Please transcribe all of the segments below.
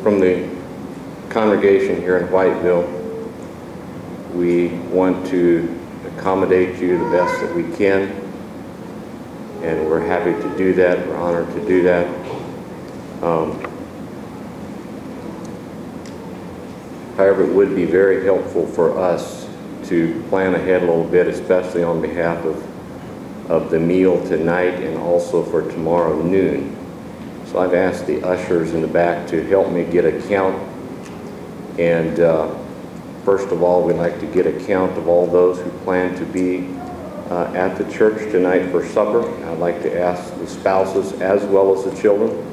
from the congregation here in Whiteville, we want to accommodate you the best that we can, and we're happy to do that. We're honored to do that. However, it would be very helpful for us to plan ahead a little bit, especially on behalf of the meal tonight and also for tomorrow noon. So I've asked the ushers in the back to help me get a count. And first of all, we'd like to get a count of all those who plan to be at the church tonight for supper. I'd like to ask the spouses as well as the children.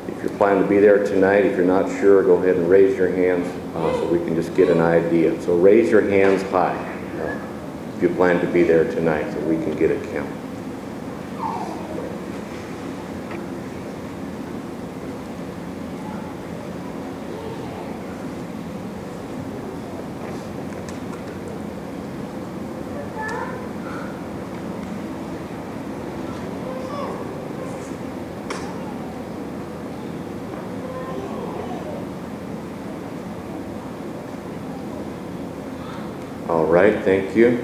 If you're planning to be there tonight, if you're not sure, go ahead and raise your hands so we can just get an idea. So raise your hands high if you plan to be there tonight so we can get a count. All right, thank you.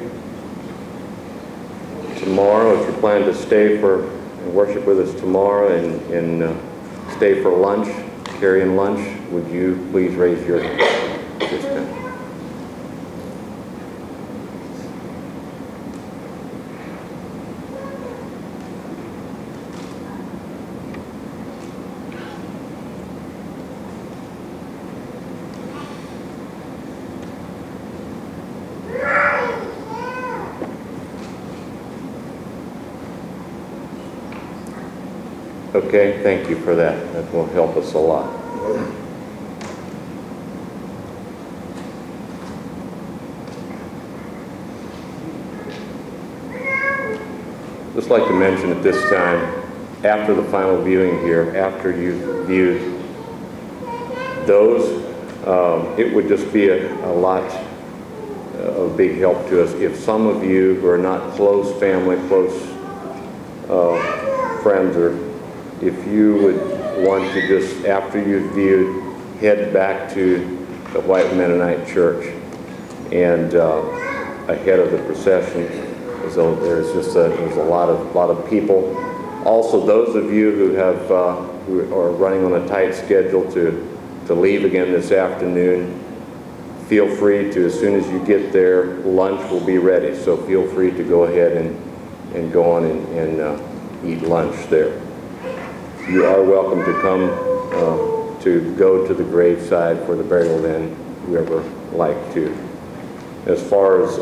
Tomorrow, if you plan to stay and worship with us tomorrow and stay for lunch, carry in lunch, would you please raise your hand this time? Okay, thank you for that. That will help us a lot. Just like to mention at this time, after the final viewing here, after you've viewed those, it would just be a lot of big help to us if some of you who are not close family, close friends, or if you would want to just, after you've viewed, head back to the White Mennonite Church and ahead of the procession. So there's a lot of people. Also, those of you who are running on a tight schedule to leave again this afternoon, feel free to, as soon as you get there, lunch will be ready. So feel free to go ahead and go on and eat lunch there. You are welcome to come to go to the graveside for the burial then, whoever like to. As far as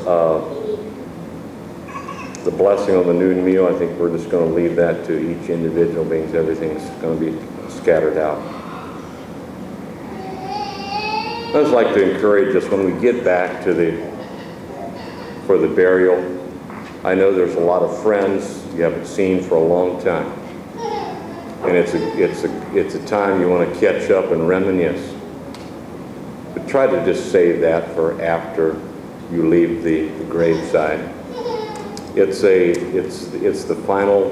the blessing on the noon meal, I think we're just going to leave that to each individual, being everything's going to be scattered out. I'd just like to encourage us when we get back to for the burial. I know there's a lot of friends you haven't seen for a long time. And it's a time you want to catch up and reminisce. But try to just save that for after you leave the graveside. It's the final.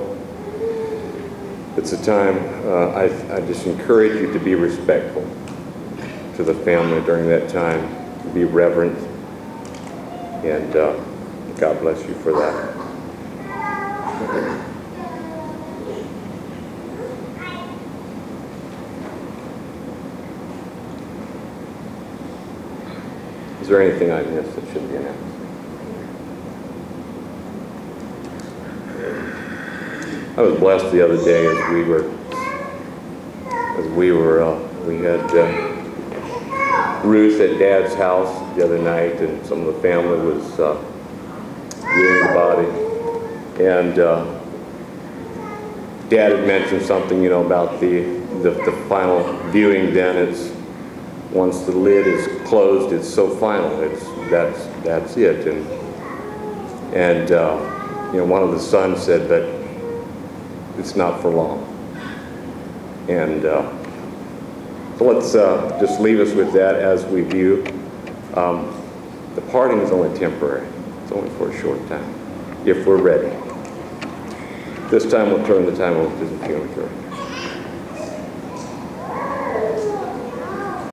It's a time. I just encourage you to be respectful to the family during that time. Be reverent, and God bless you for that. Is there anything I missed that should be announced? I was blessed the other day as we had Ruth at Dad's house the other night, and some of the family was viewing the body, and Dad had mentioned something, about the final viewing. Then it's, once the lid is closed, it's so final. That's it. And one of the sons said that it's not for long. And so let's just leave us with that as we view. The parting is only temporary. It's only for a short time, if we're ready. This time we'll turn the time over to the funeral.